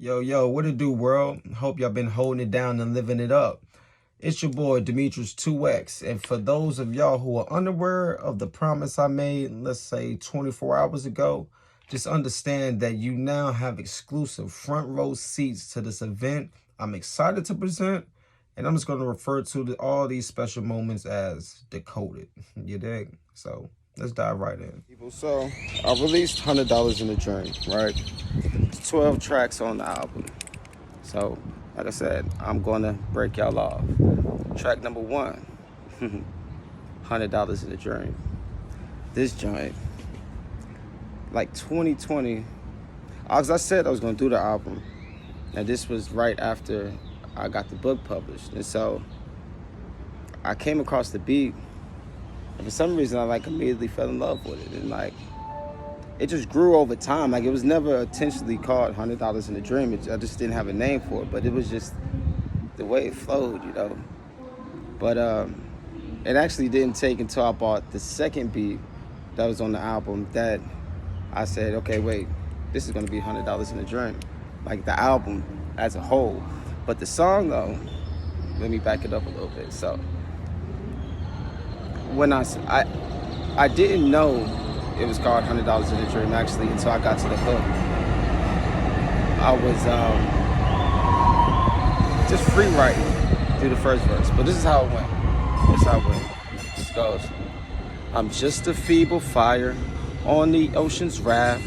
Yo, what it do, world? Hope y'all been holding it down and living it up. It's your boy, Demitrius 2X. And for those of y'all who are unaware of the promise I made, let's say 24 hours ago, just understand that you now have exclusive front row seats to this event I'm excited to present. And I'm just going to refer to all these special moments as Decoded. You dig? So let's dive right in. So I released $100 in the Dream, right? 12 tracks on the album. So, like I said, I'm gonna break y'all off. Track number one, $100 in the Dream. This joint, like 2020, as I said I was gonna do the album, and this was right after I got the book published. And so I came across the beat, and for some reason I immediately fell in love with it. And it just grew over time. It was never intentionally called $100 in the Dream. I just didn't have a name for it, but it was just the way it flowed, But it actually didn't take until I bought the second beat that was on the album that I said, okay, wait, this is gonna be $100 in the Dream. The album as a whole. But the song though, let me back it up a little bit. So when I didn't know it was called $100 in the Dream actually until I got to the hook. I was just free writing through the first verse, but this is how it went. This goes. I'm just a feeble fire on the ocean's raft.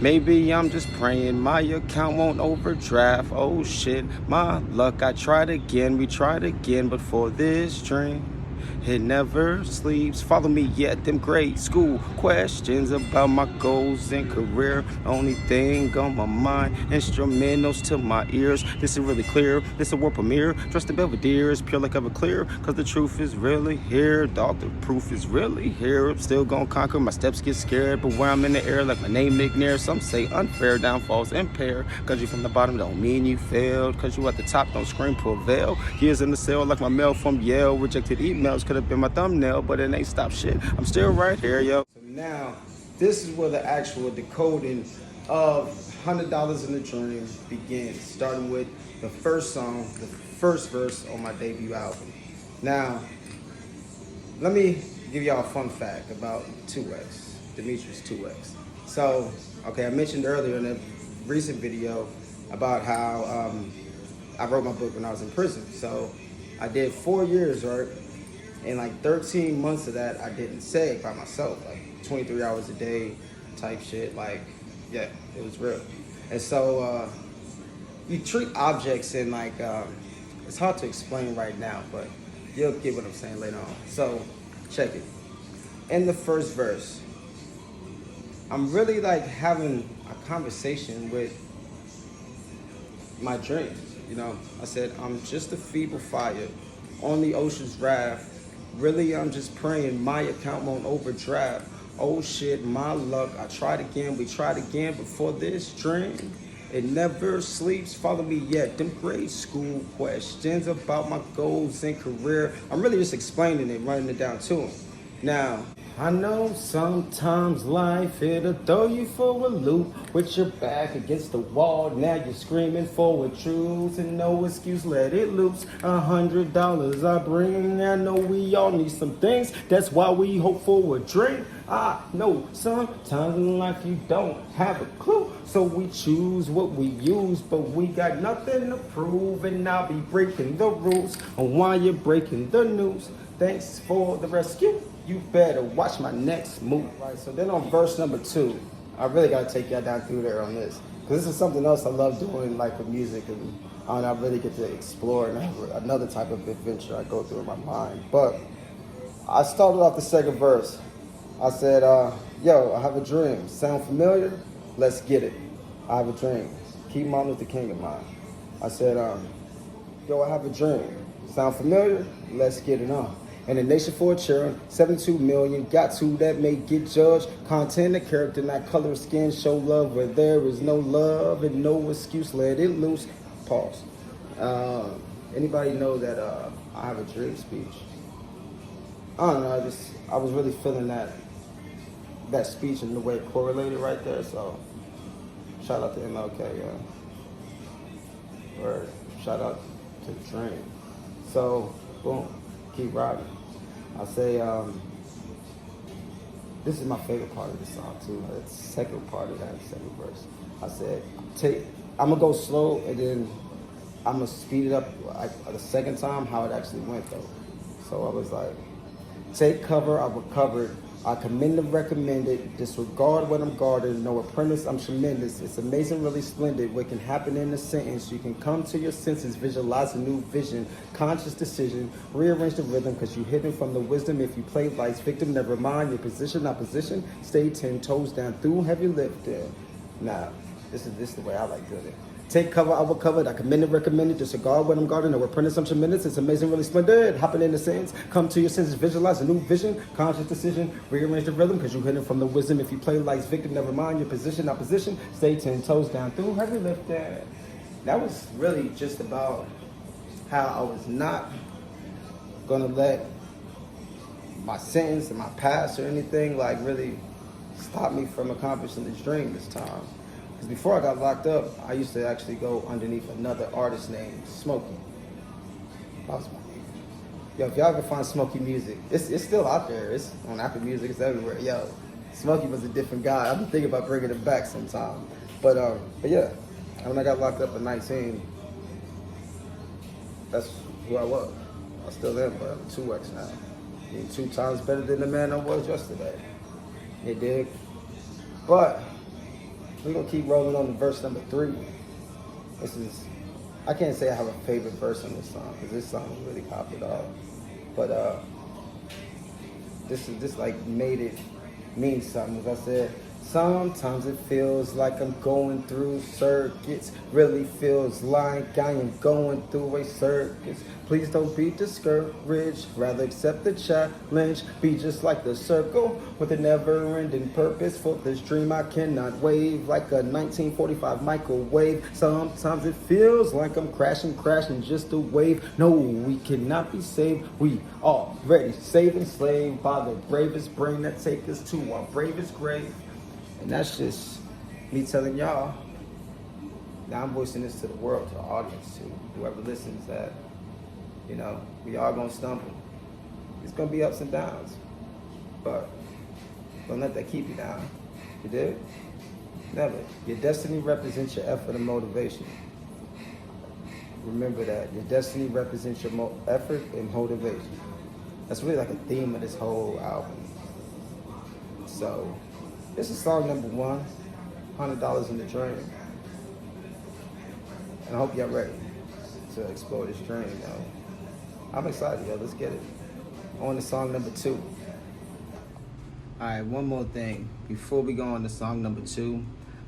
Maybe I'm just praying my account won't overdraft. Oh shit, my luck, I tried again, we tried again, but for this dream, it never sleeps. Follow me yet, them grade school questions about my goals and career. Only thing on my mind, instrumentals to my ears. This is really clear, this is a world premiere. Trust the Belvedere is pure like Everclear, cause the truth is really here. Dog, the proof is really here. I'm still gonna conquer, my steps get scared, but where I'm in the air like my name McNair. Some say unfair, downfalls impair. Cause you from the bottom don't mean you failed. Cause you at the top don't scream prevail. Years in the cell like my mail from Yale. Rejected emails could have been my thumbnail, but it ain't stopped shit. I'm still right here, yo. So now, this is where the actual decoding of $100 in the Dream begins, starting with the first song, the first verse on my debut album. Now, let me give y'all a fun fact about 2X, Demitrius 2X. So, okay, I mentioned earlier in a recent video about how I wrote my book when I was in prison. So, I did 4 years, right? And 13 months of that, I didn't say by myself, 23 hours a day type shit. Yeah, it was real. And so you treat objects in it's hard to explain right now, but you'll get what I'm saying later on. So check it. In the first verse, I'm really having a conversation with my dreams. I said, I'm just a feeble fire on the ocean's raft. Really, I'm just praying my account won't overdraft. Oh shit, my luck, I tried again, we tried again, but for this dream, it never sleeps. Follow me yet, them grade school questions about my goals and career. I'm really just explaining it, running it down to him. Now, I know sometimes life, it'll throw you for a loop with your back against the wall. Now you're screaming for a truth and no excuse, let it loose. $100 I bring, I know we all need some things. That's why we hope for a dream. I know sometimes in life you don't have a clue, so we choose what we use, but we got nothing to prove, and I'll be breaking the rules on why you're breaking the news. Thanks for the rescue. You better watch my next move. Right, so then on verse number 2, I really gotta take y'all down through there on this, because this is something else I love doing, with music, and I really get to explore and have another type of adventure I go through in my mind. But I started off the second verse. I said, yo, I have a dream. Sound familiar? Let's get it. I have a dream. Keep Martin Luther King in mind. I said, yo, I have a dream. Sound familiar? Let's get it on. And a nation for a children, 72 million, got to that may get judged. Content and character, not color of skin, show love where there is no love and no excuse, let it loose. Pause. Anybody know that I have a dream speech? I don't know, I was really feeling that speech and the way it correlated right there, so shout out to MLK, yeah. Word. Shout out to the train. So, boom, keep riding. I say, this is my favorite part of the song too. The second part of that second verse. I said, I'm gonna go slow and then I'm gonna speed it up like the second time how it actually went though. So I was like, take cover, I recovered. I commend and recommend it. Disregard what I'm guarded. No apprentice, I'm tremendous. It's amazing, really splendid. What can happen in a sentence? You can come to your senses, visualize a new vision, conscious decision, rearrange the rhythm because you hidden from the wisdom. If you play life's victim, never mind your position, opposition. Stay 10 toes down through heavy lifting. Now, this is the way I like doing it. Take cover, I will cover it. I commend and recommend it. Disregard what I'm guarding. No apprentice, I'm tremendous. It's amazing, really splendid. Hopping in the sense. Come to your senses, visualize a new vision, conscious decision, rearrange the rhythm because you're hidden from the wisdom. If you play life's victim, never mind your position, opposition. Stay 10 toes down through heavy lifting. That was really just about how I was not gonna let my sentence and my past or anything like really stop me from accomplishing this dream this time. Because before I got locked up, I used to actually go underneath another artist named Smokey. That was my name. Yo, if y'all ever find Smokey music, it's still out there. It's on Apple Music, it's everywhere. Yo, Smokey was a different guy. I've been thinking about bringing it back sometime. But yeah, when I got locked up at 19, that's who I was. I still am, but I'm 2X now. I mean, 2 times better than the man I was yesterday. You dig? But we're gonna keep rolling on to verse number 3. I can't say I have a favorite verse on this song because this song really popped it off. But this like made it mean something. As I said, sometimes it feels like I'm going through circuits. Really feels like I am going through a circus. Please don't be discouraged. Rather accept the challenge. Be just like the circle with a never-ending purpose. For this dream I cannot wave like a 1945 microwave. Sometimes it feels like I'm crashing just a wave. No, we cannot be saved. We already saved and slaved by the bravest brain that take us to our bravest grave. And that's just me telling y'all. Now I'm voicing this to the world, to the audience, to whoever listens, that, you know, we all gonna stumble. It's gonna be ups and downs. But don't let that keep you down. You did? Never. Your destiny represents your effort and motivation. Remember that. Your destiny represents your effort and motivation. That's really like a theme of this whole album. So, this is song number 1, $100 in the dream. And I hope y'all ready to explore this dream, yo. I'm excited, yo. Let's get it. On to song number 2. Alright, one more thing. Before we go on to song number 2,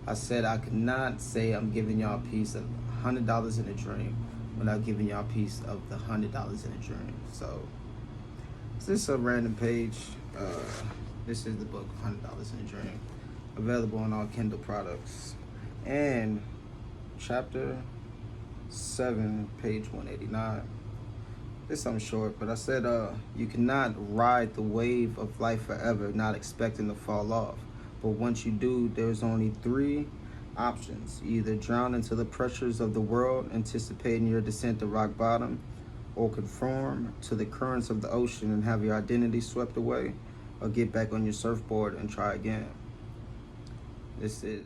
I said I could not say I'm giving y'all a piece of $100 in a dream without giving y'all a piece of the $100 in a dream. So, this is a random page. This is the book, $100 in a Dream, available on all Kindle products. And chapter 7, page 189. This is something short, but I said, you cannot ride the wave of life forever, not expecting to fall off. But once you do, there's only 3 options. You either drown into the pressures of the world, anticipating your descent to rock bottom, or conform to the currents of the ocean and have your identity swept away, or get back on your surfboard and try again. This is